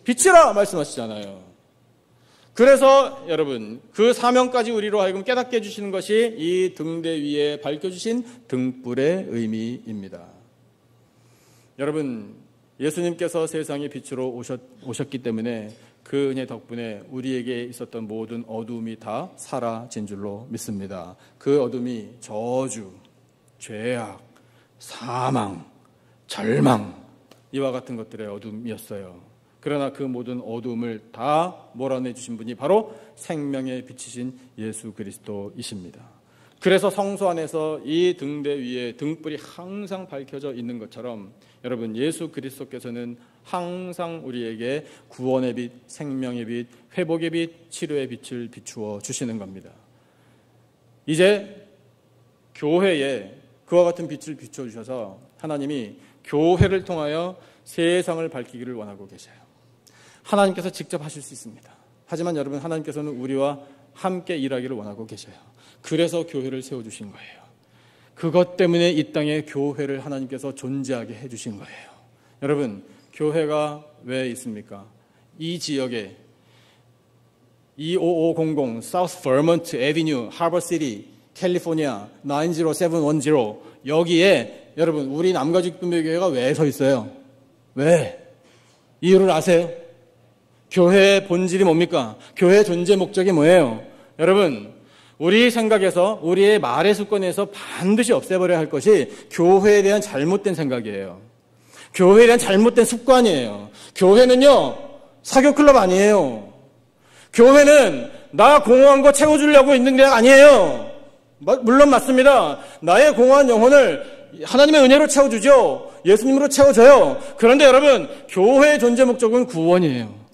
빛이라 말씀하시잖아요. 그래서 여러분 그 사명까지 우리로 하여금 깨닫게 해주시는 것이 이 등대 위에 밝혀주신 등불의 의미입니다. 여러분 예수님께서 세상의 빛으로 오셨기 때문에 그 은혜 덕분에 우리에게 있었던 모든 어두움이 다 사라진 줄로 믿습니다. 그 어둠이 저주, 죄악, 사망, 절망 이와 같은 것들의 어둠이었어요. 그러나 그 모든 어두움을 다 몰아내주신 분이 바로 생명의 빛이신 예수 그리스도이십니다. 그래서 성소 안에서 이 등대 위에 등불이 항상 밝혀져 있는 것처럼 여러분 예수 그리스도께서는 항상 우리에게 구원의 빛, 생명의 빛, 회복의 빛, 치료의 빛을 비추어 주시는 겁니다. 이제 교회에 그와 같은 빛을 비추어 주셔서 하나님이 교회를 통하여 세상을 밝히기를 원하고 계셔요. 하나님께서 직접 하실 수 있습니다. 하지만 여러분 하나님께서는 우리와 함께 일하기를 원하고 계셔요. 그래서 교회를 세워주신 거예요. 그것 때문에 이 땅에 교회를 하나님께서 존재하게 해주신 거예요. 여러분 교회가 왜 있습니까? 이 지역에 25500 South Vermont Avenue, Harbor City, 캘리포니아 90710 여기에 여러분 우리 남가죽분배교회가 왜 서 있어요? 왜? 이유를 아세요? 교회의 본질이 뭡니까? 교회의 존재 목적이 뭐예요? 여러분 우리 생각에서 우리의 말의 습관에서 반드시 없애버려야 할 것이 교회에 대한 잘못된 생각이에요. 교회에 대한 잘못된 습관이에요. 교회는요 사교클럽 아니에요. 교회는 나 공허한 거 채워주려고 있는 게 아니에요. 물론 맞습니다. 나의 공허한 영혼을 하나님의 은혜로 채워주죠. 예수님으로 채워줘요. 그런데 여러분 교회의 존재 목적은 구원이에요.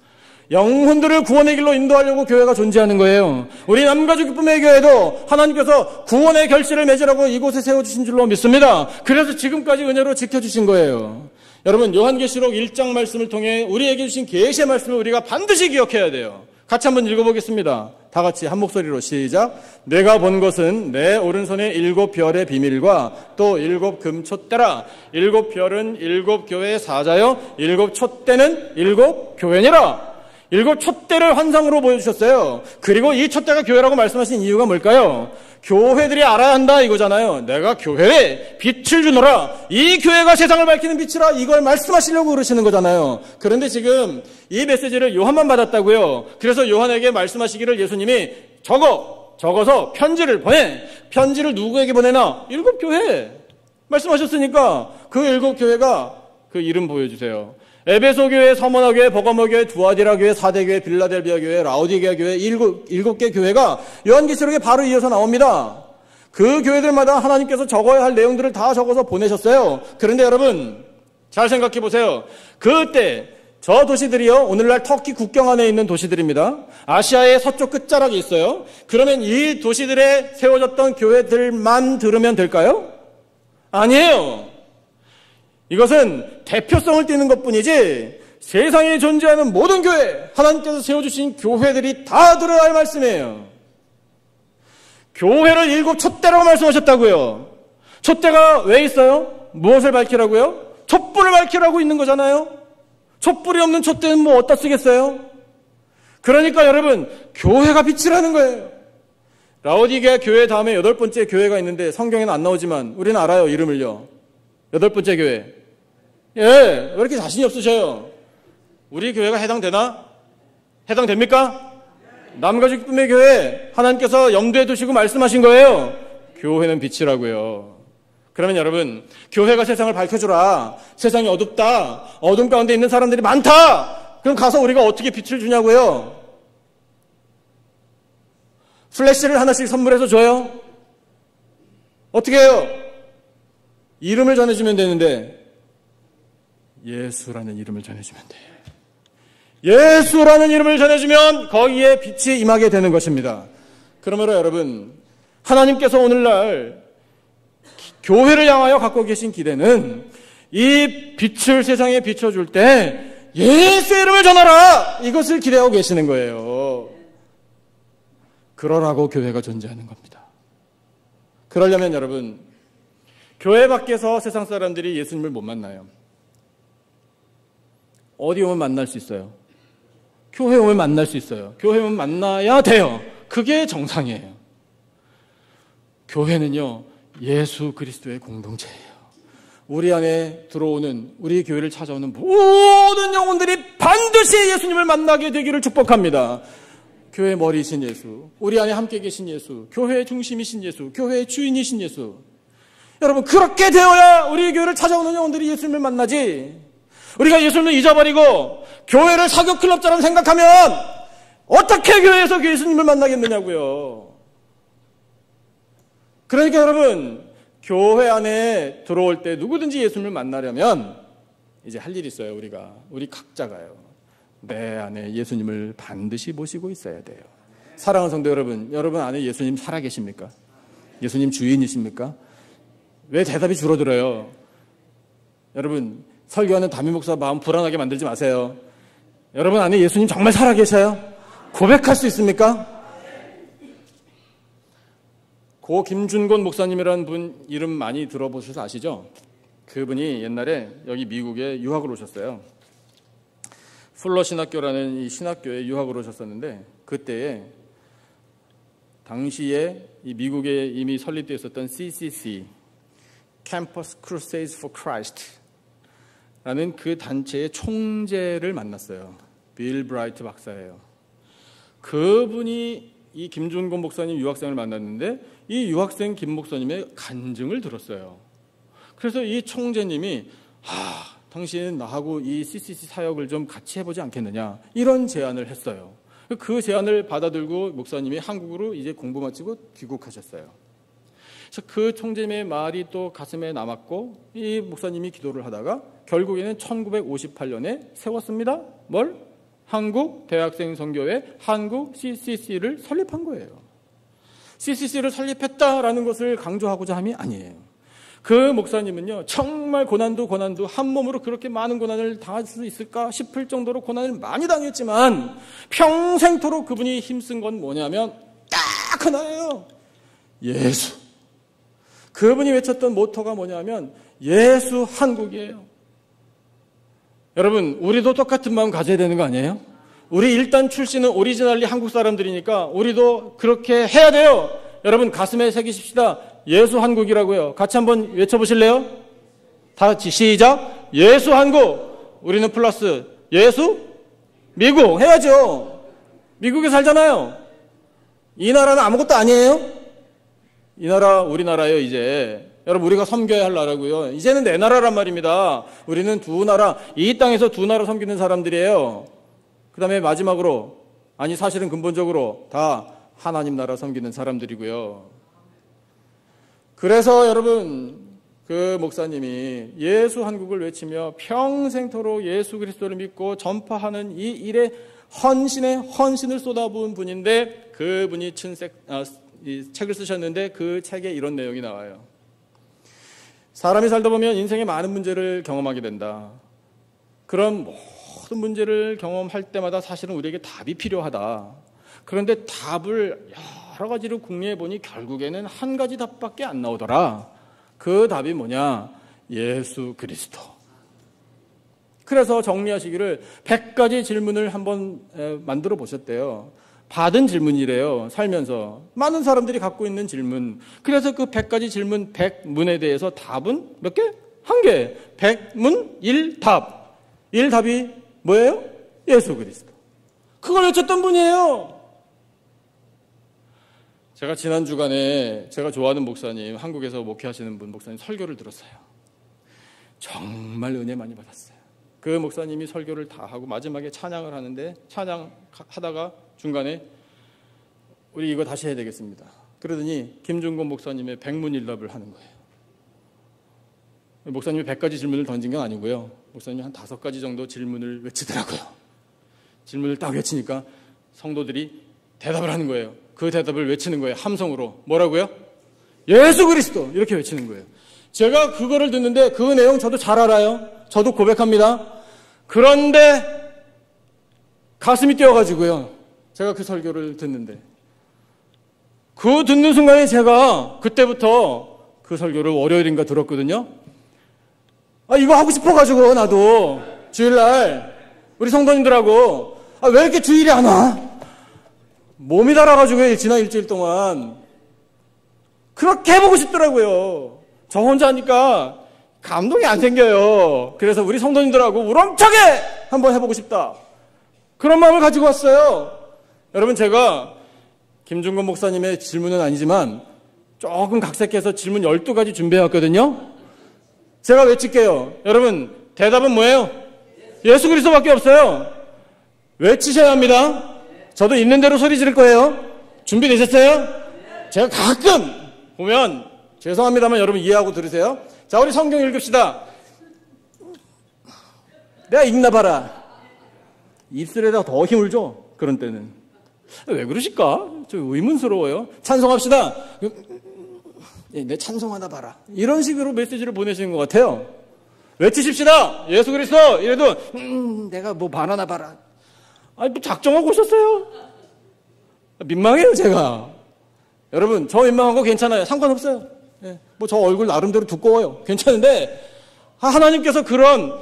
영혼들을 구원의 길로 인도하려고 교회가 존재하는 거예요. 우리 남가주 기쁨의 교회도 하나님께서 구원의 결실을 맺으라고 이곳에 세워주신 줄로 믿습니다. 그래서 지금까지 은혜로 지켜주신 거예요. 여러분 요한계시록 1장 말씀을 통해 우리에게 주신 계시의 말씀을 우리가 반드시 기억해야 돼요. 같이 한번 읽어보겠습니다. 다 같이 한 목소리로 시작. 내가 본 것은 내 오른손에 7별의 비밀과 또 7 금촛대라. 7별은 7 교회의 사자요 7 촛대는 7 교회니라. 7 촛대를 환상으로 보여주셨어요. 그리고 이 촛대가 교회라고 말씀하신 이유가 뭘까요? 교회들이 알아야 한다 이거잖아요. 내가 교회에 빛을 주노라. 이 교회가 세상을 밝히는 빛이라 이걸 말씀하시려고 그러시는 거잖아요. 그런데 지금 이 메시지를 요한만 받았다고요. 그래서 요한에게 말씀하시기를 예수님이 적어서 편지를 보내. 편지를 누구에게 보내나? 7 교회 말씀하셨으니까 그 7 교회가 그 이름 보여주세요. 에베소 교회, 서머나 교회, 버가모 교회, 두아디라 교회, 사대 교회, 빌라델비아 교회, 라오디게아 교회 7개 교회가 요한계시록에 바로 이어서 나옵니다. 그 교회들마다 하나님께서 적어야 할 내용들을 다 적어서 보내셨어요. 그런데 여러분 잘 생각해 보세요. 그때 저 도시들이요 오늘날 터키 국경 안에 있는 도시들입니다. 아시아의 서쪽 끝자락에 있어요. 그러면 이 도시들에 세워졌던 교회들만 들으면 될까요? 아니에요. 이것은 대표성을 띠는 것뿐이지 세상에 존재하는 모든 교회, 하나님께서 세워주신 교회들이 다 들어야 할 말씀이에요. 교회를 7 촛대라고 말씀하셨다고요. 촛대가 왜 있어요? 무엇을 밝히라고요? 촛불을 밝히라고 있는 거잖아요. 촛불이 없는 촛대는 뭐 어디다 쓰겠어요? 그러니까 여러분 교회가 빛이라는 거예요. 라오디게아 교회 다음에 8번째 교회가 있는데 성경에는 안 나오지만 우리는 알아요. 이름을요. 8번째 교회. 예, 왜 이렇게 자신이 없으셔요? 우리 교회가 해당되나? 해당됩니까? 남가주 기쁨의 교회 하나님께서 염두에 두시고 말씀하신 거예요. 교회는 빛이라고요. 그러면 여러분 교회가 세상을 밝혀주라. 세상이 어둡다. 어둠 가운데 있는 사람들이 많다. 그럼 가서 우리가 어떻게 빛을 주냐고요? 플래시를 하나씩 선물해서 줘요? 어떻게 해요? 이름을 전해주면 되는데 예수라는 이름을 전해주면 돼. 예수라는 이름을 전해주면 거기에 빛이 임하게 되는 것입니다. 그러므로 여러분, 하나님께서 오늘날 교회를 향하여 갖고 계신 기대는 이 빛을 세상에 비춰줄 때 예수의 이름을 전하라! 이것을 기대하고 계시는 거예요. 그러라고 교회가 존재하는 겁니다. 그러려면 여러분, 교회 밖에서 세상 사람들이 예수님을 못 만나요. 어디 오면 만날 수 있어요? 교회 오면 만날 수 있어요. 교회 오면 만나야 돼요. 그게 정상이에요. 교회는요, 예수 그리스도의 공동체예요. 우리 안에 들어오는, 우리 교회를 찾아오는 모든 영혼들이 반드시 예수님을 만나게 되기를 축복합니다. 교회의 머리이신 예수, 우리 안에 함께 계신 예수, 교회의 중심이신 예수, 교회의 주인이신 예수. 여러분, 그렇게 되어야 우리 교회를 찾아오는 영혼들이 예수님을 만나지. 우리가 예수님을 잊어버리고 교회를 사교 클럽처럼 생각하면 어떻게 교회에서 예수님을 만나겠느냐고요. 그러니까 여러분, 교회 안에 들어올 때 누구든지 예수님을 만나려면 이제 할 일이 있어요. 우리 각자가요. 내 안에 예수님을 반드시 모시고 있어야 돼요. 사랑하는 성도 여러분 안에 예수님 살아계십니까? 예수님 주인이십니까? 왜 대답이 줄어들어요? 여러분, 설교하는 담임 목사 마음 불안하게 만들지 마세요. 여러분 안에 예수님 정말 살아계셔요? 고백할 수 있습니까? 고 김준곤 목사님이라는 분 이름 많이 들어보셔서 아시죠? 그분이 옛날에 여기 미국에 유학을 오셨어요. 풀러 신학교라는 이 신학교에 유학을 오셨었는데, 그때에 당시에 이 미국에 이미 설립되어 있었던 CCC, Campus Crusades for Christ 라는 그 단체의 총재를 만났어요. 빌 브라이트 박사예요. 그분이 이 김준곤 목사님 유학생을 만났는데 이 유학생 김 목사님의 간증을 들었어요. 그래서 이 총재님이 당신 나하고 이 CCC 사역을 좀 같이 해보지 않겠느냐, 이런 제안을 했어요. 그 제안을 받아들고 목사님이 한국으로 이제 공부 마치고 귀국하셨어요. 그래서 그 총재님의 말이 또 가슴에 남았고 이 목사님이 기도를 하다가 결국에는 1958년에 세웠습니다. 뭘? 한국 대학생 선교회 한국 CCC를 설립한 거예요. CCC를 설립했다라는 것을 강조하고자 함이 아니에요. 그 목사님은요, 정말 고난도 한 몸으로 그렇게 많은 고난을 당할 수 있을까 싶을 정도로 고난을 많이 당했지만 평생토록 그분이 힘쓴 건 뭐냐면 딱 하나예요. 예수. 그분이 외쳤던 모토가 뭐냐면 예수 한국이에요. 여러분, 우리도 똑같은 마음 가져야 되는 거 아니에요? 우리 일단 출신은 오리지널리 한국 사람들이니까 우리도 그렇게 해야 돼요. 여러분, 가슴에 새기십시다. 예수 한국이라고요. 같이 한번 외쳐보실래요? 다 같이 시작. 예수 한국. 우리는 플러스 예수 미국 해야죠. 미국에 살잖아요. 이 나라는 아무것도 아니에요. 이 나라 우리나라예요. 이제 여러분, 우리가 섬겨야 할 나라고요. 이제는 내 나라란 말입니다. 우리는 두 나라, 이 땅에서 두 나라 섬기는 사람들이에요. 그 다음에 마지막으로, 아니 사실은 근본적으로 다 하나님 나라 섬기는 사람들이고요. 그래서 여러분, 그 목사님이 예수 한국을 외치며 평생토록 예수 그리스도를 믿고 전파하는 이 일에 헌신을 쏟아부은 분인데, 그분이 이 책을 쓰셨는데 그 책에 이런 내용이 나와요. 사람이 살다 보면 인생에 많은 문제를 경험하게 된다. 그런 모든 문제를 경험할 때마다 사실은 우리에게 답이 필요하다. 그런데 답을 여러 가지로 궁리해 보니 결국에는 한 가지 답밖에 안 나오더라. 그 답이 뭐냐? 예수 그리스도. 그래서 정리하시기를 100가지 질문을 한번 만들어 보셨대요. 받은 질문이래요. 살면서 많은 사람들이 갖고 있는 질문. 그래서 그 100가지 질문 100문에 대해서 답은 몇 개? 한 개. 100문 1답. 1답이 뭐예요? 예수 그리스도. 그걸 외쳤던 분이에요. 제가 지난 주간에 제가 좋아하는 목사님, 한국에서 목회하시는 분 목사님 설교를 들었어요. 정말 은혜 많이 받았어요. 그 목사님이 설교를 다 하고 마지막에 찬양을 하는데, 찬양하다가 중간에 우리 이거 다시 해야 되겠습니다. 그러더니 김준곤 목사님의 100문일답을 하는 거예요. 목사님이 100가지 질문을 던진 건 아니고요. 목사님이 한 5가지 정도 질문을 외치더라고요. 질문을 딱 외치니까 성도들이 대답을 하는 거예요. 그 대답을 외치는 거예요. 함성으로. 뭐라고요? 예수 그리스도! 이렇게 외치는 거예요. 제가 그거를 듣는데 그 내용 저도 잘 알아요. 저도 고백합니다. 그런데 가슴이 뛰어가지고요. 제가 그 설교를 듣는데 그 듣는 순간에 제가 그때부터 그 설교를 월요일인가 들었거든요. 이거 하고 싶어가지고 나도 주일날 우리 성도님들하고 왜 이렇게 주일이 안 와? 몸이 달아가지고 지난 일주일 동안 그렇게 해보고 싶더라고요. 저 혼자 하니까 감동이 안 생겨요. 그래서 우리 성도님들하고 우렁차게 한번 해보고 싶다. 그런 마음을 가지고 왔어요. 여러분, 제가 김중건 목사님의 질문은 아니지만 조금 각색해서 질문 12가지 준비해왔거든요. 제가 외칠게요. 여러분, 대답은 뭐예요? 예수 그리스도밖에 없어요. 외치셔야 합니다. 저도 있는 대로 소리 지를 거예요. 준비되셨어요? 제가 가끔 보면 죄송합니다만 여러분 이해하고 들으세요. 자, 우리 성경 읽읍시다. 내가 읽나 봐라. 입술에다가 더 힘을 줘. 그런 때는. 왜 그러실까? 좀 의문스러워요. 찬송합시다. 내 찬송하나 봐라. 이런 식으로 메시지를 보내시는 것 같아요. 외치십시다. 예수 그리스도. 이래도 내가 뭐 바나나 봐라. 뭐 작정하고 오셨어요. 민망해요, 제가. 여러분, 저 민망한 거 괜찮아요. 상관없어요. 뭐 저 얼굴 나름대로 두꺼워요. 괜찮은데 하나님께서 그런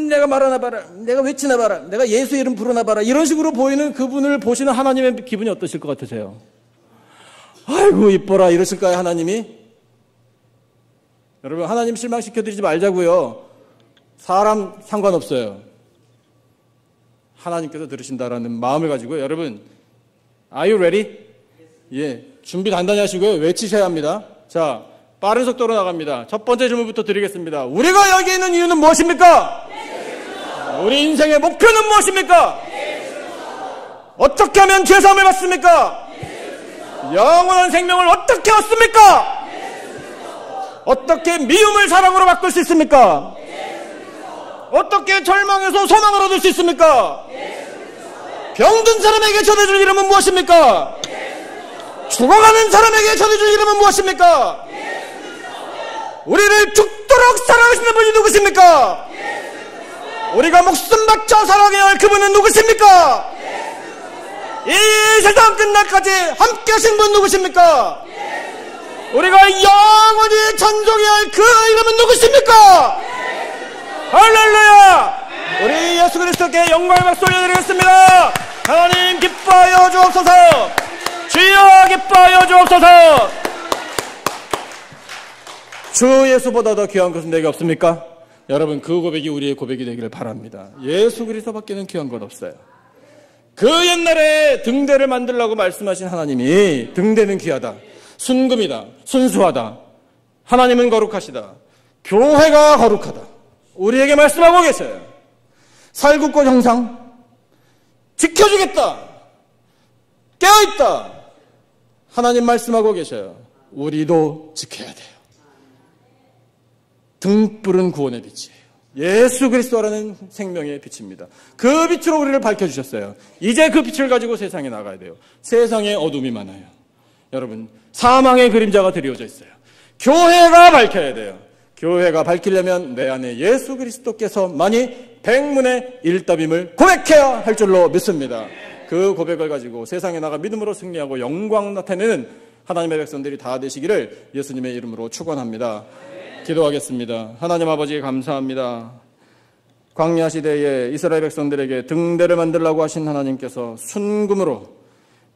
내가 말하나 봐라, 내가 외치나 봐라, 내가 예수 이름 부르나 봐라, 이런 식으로 보이는 그분을 보시는 하나님의 기분이 어떠실 것 같으세요? 아이고 이뻐라 이러실까요, 하나님이? 여러분, 하나님 실망시켜드리지 말자고요. 사람 상관없어요. 하나님께서 들으신다라는 마음을 가지고 여러분, Are you ready? 예, 준비 단단히 하시고요. 외치셔야 합니다. 자, 빠른 속도로 나갑니다. 첫 번째 질문부터 드리겠습니다. 우리가 여기 있는 이유는 무엇입니까? 우리 인생의 목표는 무엇입니까? 어떻게 하면 죄사함을 받습니까? 영원한 생명을 어떻게 얻습니까? 어떻게 미움을 사랑으로 바꿀 수 있습니까? 어떻게 절망에서 소망을 얻을 수 있습니까? 병든 사람에게 전해줄 이름은 무엇입니까? 죽어가는 사람에게 전해줄 이름은 무엇입니까? 우리를 죽도록 사랑하시는 분이 누구십니까? 우리가 목숨 바쳐 사랑해야 할 그분은 누구십니까? 이 세상 끝날까지 함께 하신 분 누구십니까? 우리가 영원히 찬송해야 할 그 이름은 누구십니까? 할렐루야! 우리 예수 그리스도께 영광의 박수 올려드리겠습니다. 하나님 기뻐하여 주옵소서. 주여 기뻐하여 주옵소서. 주 예수보다 더 귀한 것은 내게 없습니까? 여러분, 그 고백이 우리의 고백이 되기를 바랍니다. 예수 그리스도밖에는 귀한 것 없어요. 그 옛날에 등대를 만들라고 말씀하신 하나님이 등대는 귀하다, 순금이다, 순수하다, 하나님은 거룩하시다, 교회가 거룩하다, 우리에게 말씀하고 계셔요. 살굽고 형상 지켜주겠다, 깨어있다, 하나님 말씀하고 계셔요. 우리도 지켜야 돼요. 등불은 구원의 빛이에요. 예수 그리스도라는 생명의 빛입니다. 그 빛으로 우리를 밝혀주셨어요. 이제 그 빛을 가지고 세상에 나가야 돼요. 세상에 어둠이 많아요. 여러분, 사망의 그림자가 드리워져 있어요. 교회가 밝혀야 돼요. 교회가 밝히려면 내 안에 예수 그리스도께서만이 백문의 일답임을 고백해야 할 줄로 믿습니다. 그 고백을 가지고 세상에 나가 믿음으로 승리하고 영광 나타내는 하나님의 백성들이 다 되시기를 예수님의 이름으로 축원합니다. 기도하겠습니다. 하나님 아버지 감사합니다. 광야 시대에 이스라엘 백성들에게 등대를 만들라고 하신 하나님께서 순금으로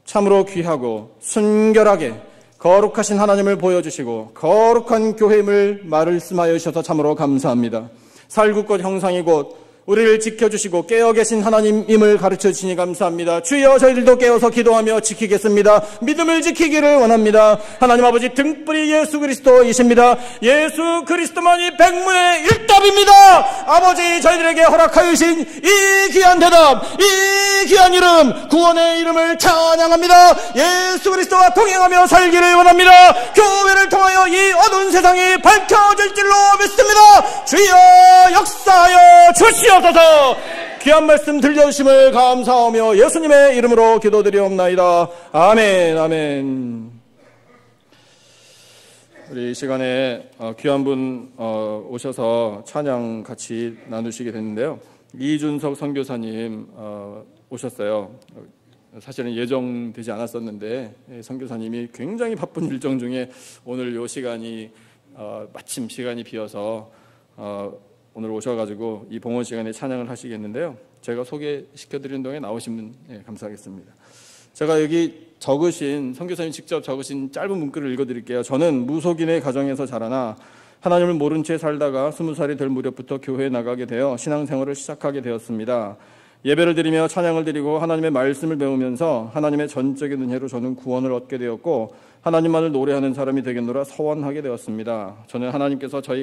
참으로 귀하고 순결하게 거룩하신 하나님을 보여주시고 거룩한 교회임을 말씀하여 주셔서 참으로 감사합니다. 살굽고 형상이 곧 우리를 지켜주시고 깨어 계신 하나님임을 가르쳐 주시니 감사합니다. 주여, 저희들도 깨어서 기도하며 지키겠습니다. 믿음을 지키기를 원합니다. 하나님 아버지, 등불이 예수 그리스도이십니다. 예수 그리스도만이 백문의 일답입니다. 아버지, 저희들에게 허락하여 주신 이 귀한 대답, 이 귀한 이름, 구원의 이름을 찬양합니다. 예수 그리스도와 동행하며 살기를 원합니다. 교회를 통하여 이 어두운 세상이 밝혀질 줄로 믿습니다. 주여 역사하여 주시옵소서. 귀한 말씀 들려주심을 감사하며 예수님의 이름으로 기도드리옵나이다. 아멘. 아멘. 우리 이 시간에 귀한 분 오셔서 찬양 같이 나누시게 됐는데요. 이준석 선교사님 오셨어요. 사실은 예정되지 않았었는데 선교사님이 굉장히 바쁜 일정 중에 오늘 이 시간이 마침 시간이 비어서 오늘 오셔가지고 이 봉헌 시간에 찬양을 하시겠는데요. 제가 소개시켜드리는 동안에 나오시면 감사하겠습니다. 제가 여기 적으신 선교사님 직접 적으신 짧은 문구를 읽어드릴게요. 저는 무속인의 가정에서 자라나 하나님을 모른 채 살다가 20살이 될 무렵부터 교회에 나가게 되어 신앙생활을 시작하게 되었습니다. 예배를 드리며 찬양을 드리고 하나님의 말씀을 배우면서 하나님의 전적인 은혜로 저는 구원을 얻게 되었고 하나님만을 노래하는 사람이 되겠노라 서원하게 되었습니다. 저는 하나님께서 저희